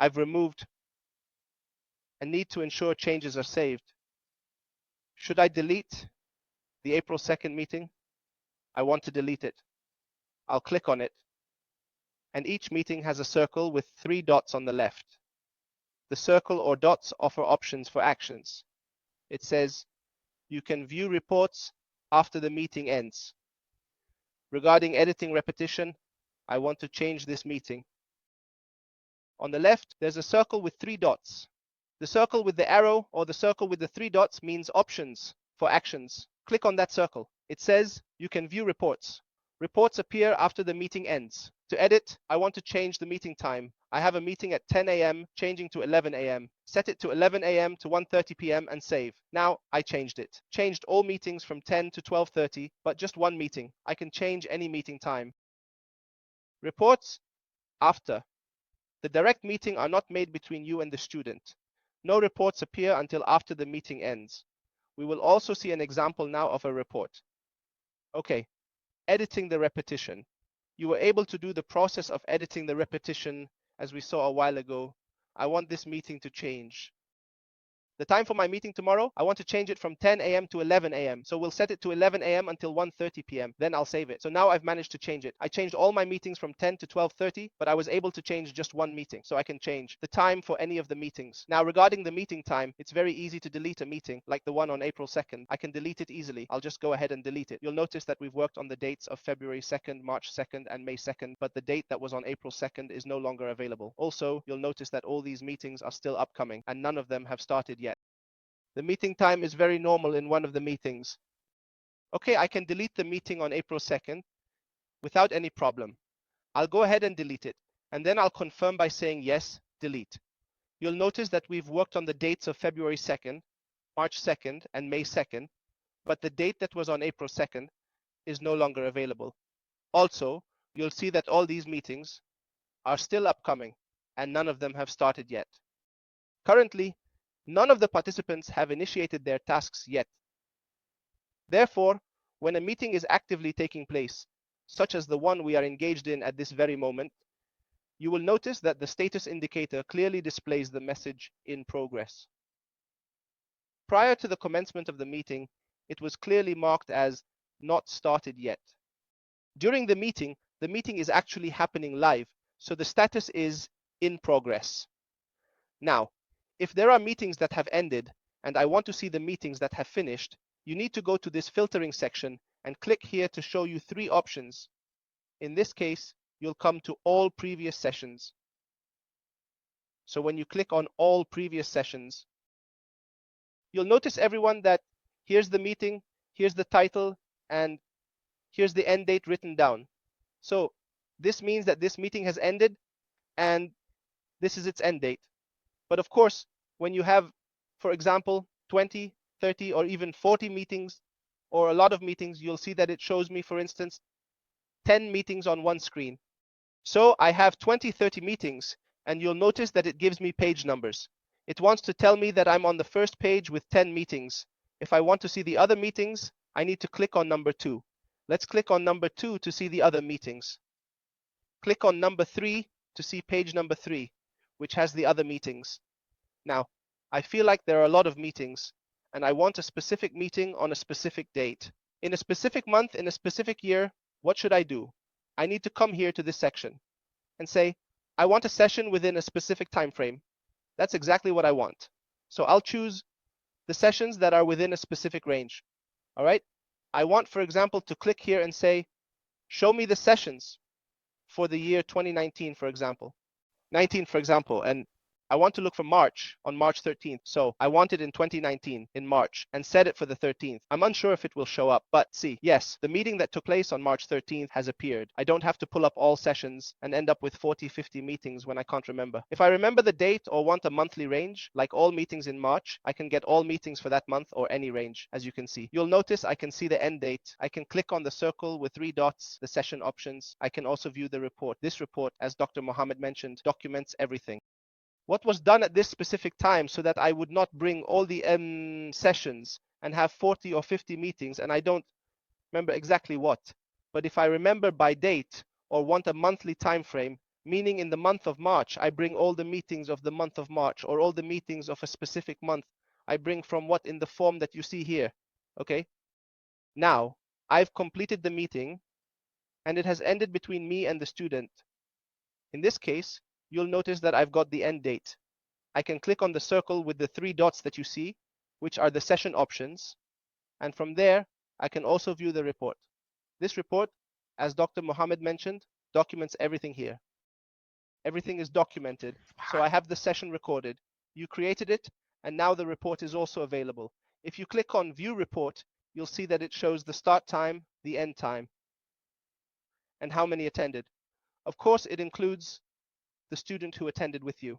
I've removed and need to ensure changes are saved. Should I delete the April 2nd meeting? I want to delete it. I'll click on it. And each meeting has a circle with 3 dots on the left. The circle or dots offer options for actions. It says, you can view reports after the meeting ends. Regarding editing repetition, I want to change this meeting. On the left, there's a circle with 3 dots. The circle with the arrow or the circle with the 3 dots means options for actions. Click on that circle. It says you can view reports. Reports appear after the meeting ends. To edit, I want to change the meeting time. I have a meeting at 10 a.m., changing to 11 a.m. Set it to 11 a.m. to 1:30 p.m. and save. Now I changed it. Changed all meetings from 10 to 12:30, but just one meeting. I can change any meeting time. Reports after. The direct meeting are not made between you and the student. No reports appear until after the meeting ends. We will also see an example now of a report. Okay, editing the repetition. You were able to do the process of editing the repetition as we saw a while ago. I want this meeting to change. The time for my meeting tomorrow, I want to change it from 10 a.m. to 11 a.m. So we'll set it to 11 a.m. until 1:30 p.m. Then I'll save it. So now I've managed to change it. I changed all my meetings from 10 to 12:30, but I was able to change just one meeting. So I can change the time for any of the meetings. Now regarding the meeting time, it's very easy to delete a meeting like the one on April 2nd. I can delete it easily. I'll just go ahead and delete it. You'll notice that we've worked on the dates of February 2nd, March 2nd, and May 2nd, but the date that was on April 2nd is no longer available. Also, you'll notice that all these meetings are still upcoming and none of them have started yet. The meeting time is very normal in one of the meetings. Okay, I can delete the meeting on April 2nd without any problem. I'll go ahead and delete it, and then I'll confirm by saying yes, delete. You'll notice that we've worked on the dates of February 2nd, March 2nd, and May 2nd, but the date that was on April 2nd is no longer available. Also, you'll see that all these meetings are still upcoming, and none of them have started yet. Currently, none of the participants have initiated their tasks yet. Therefore, when a meeting is actively taking place, such as the one we are engaged in at this very moment, you will notice that the status indicator clearly displays the message in progress. Prior to the commencement of the meeting, it was clearly marked as not started yet. During the meeting is actually happening live, so the status is in progress. Now, if there are meetings that have ended and I want to see the meetings that have finished, you need to go to this filtering section and click here to show you 3 options. In this case, you'll come to all previous sessions. So when you click on all previous sessions, you'll notice everyone that here's the meeting, here's the title, and here's the end date written down. So this means that this meeting has ended and this is its end date. But of course, when you have, for example, 20, 30, or even 40 meetings, or a lot of meetings, you'll see that it shows me, for instance, 10 meetings on one screen. So I have 20, 30 meetings, and you'll notice that it gives me page numbers. It wants to tell me that I'm on the first page with 10 meetings. If I want to see the other meetings, I need to click on number 2. Let's click on number 2 to see the other meetings. Click on number 3 to see page number 3, which has the other meetings. Now, I feel like there are a lot of meetings, and I want a specific meeting on a specific date. In a specific month, in a specific year, what should I do? I need to come here to this section and say, I want a session within a specific time frame. That's exactly what I want. So I'll choose the sessions that are within a specific range. All right? I want, for example, to click here and say, show me the sessions for the year 2019, for example. 19, for example, and I want to look for March on March 13th. So I want it in 2019 in March and set it for the 13th. I'm unsure if it will show up, but see, yes, the meeting that took place on March 13th has appeared. I don't have to pull up all sessions and end up with 40, 50 meetings when I can't remember. If I remember the date or want a monthly range, like all meetings in March, I can get all meetings for that month or any range, as you can see. You'll notice I can see the end date. I can click on the circle with 3 dots, the session options. I can also view the report. This report, as Dr. Mohammed mentioned, documents everything. What was done at this specific time so that I would not bring all the sessions and have 40 or 50 meetings, and I don't remember exactly what. But if I remember by date or want a monthly time frame, meaning in the month of March, I bring all the meetings of the month of March, or all the meetings of a specific month. I bring from what in the form that you see here. Okay. Now, I've completed the meeting and it has ended between me and the student. In this case, you'll notice that I've got the end date. I can click on the circle with the 3 dots that you see, which are the session options. And from there, I can also view the report. This report, as Dr. Mohammed mentioned, documents everything here. Everything is documented. So I have the session recorded. You created it, and now the report is also available. If you click on View Report, you'll see that it shows the start time, the end time, and how many attended. Of course, it includes the student who attended with you.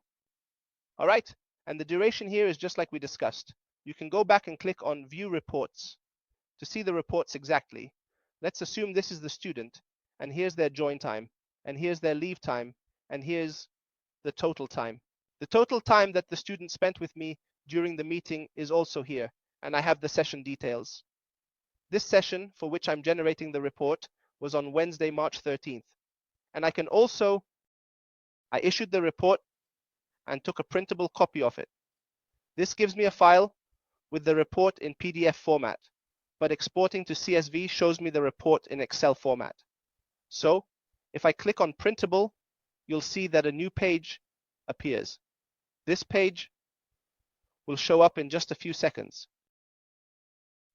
All right, and the duration here is just like we discussed. You can go back and click on View Reports to see the reports exactly. Let's assume this is the student, and here's their join time, and here's their leave time, and here's the total time. The total time that the student spent with me during the meeting is also here, and I have the session details. This session, for which I'm generating the report, was on Wednesday, March 13th. And I issued the report and took a printable copy of it. This gives me a file with the report in PDF format, but exporting to CSV shows me the report in Excel format. So, if I click on printable, you'll see that a new page appears. This page will show up in just a few seconds.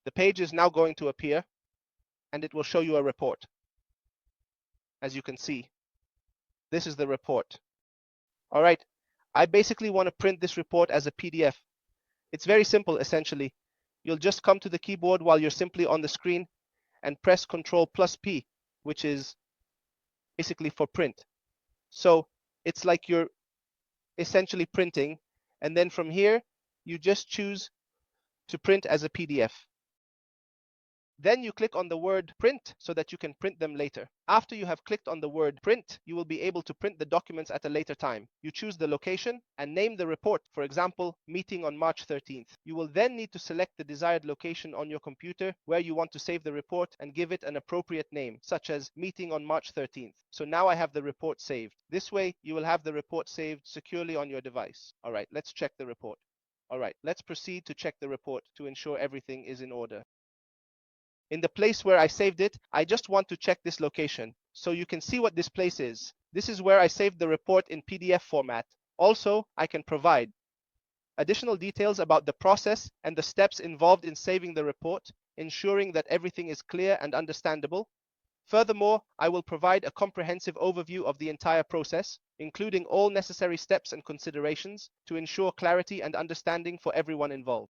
The page is now going to appear, and it will show you a report. As you can see, this is the report. All right, I basically want to print this report as a PDF. It's very simple, essentially. You'll just come to the keyboard while you're simply on the screen and press Ctrl+P, which is basically for print. So it's like you're essentially printing, and then from here, you just choose to print as a PDF. Then you click on the word print so that you can print them later. After you have clicked on the word print, you will be able to print the documents at a later time. You choose the location and name the report, for example, meeting on March 13th. You will then need to select the desired location on your computer where you want to save the report and give it an appropriate name, such as meeting on March 13th. So now I have the report saved. This way, you will have the report saved securely on your device. All right, let's check the report. All right, let's proceed to check the report to ensure everything is in order. In the place where I saved it, I just want to check this location so you can see what this place is. This is where I saved the report in PDF format. Also, I can provide additional details about the process and the steps involved in saving the report, ensuring that everything is clear and understandable. Furthermore, I will provide a comprehensive overview of the entire process, including all necessary steps and considerations to ensure clarity and understanding for everyone involved.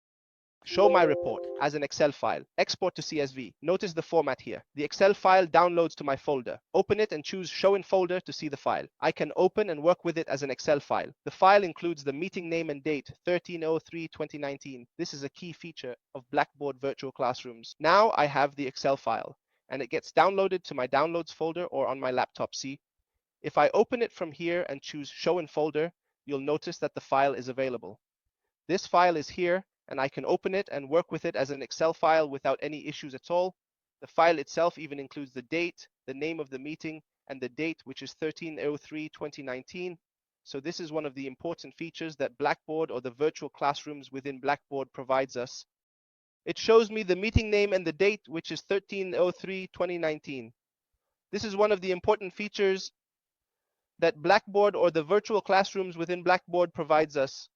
Show my report as an Excel file. Export to CSV. Notice the format here. The Excel file downloads to my folder. Open it and choose Show in Folder to see the file. I can open and work with it as an Excel file. The file includes the meeting name and date, 13/03/2019. This is a key feature of Blackboard virtual classrooms. Now I have the Excel file, and it gets downloaded to my Downloads folder or on my laptop. See? If I open it from here and choose Show in Folder, you'll notice that the file is available. This file is here, and I can open it and work with it as an Excel file without any issues at all. The file itself even includes the date, the name of the meeting, and the date, which is 13/03/2019. So this is one of the important features that Blackboard or the virtual classrooms within Blackboard provides us. It shows me the meeting name and the date, which is 13/03/2019. This is one of the important features that Blackboard or the virtual classrooms within Blackboard provides us.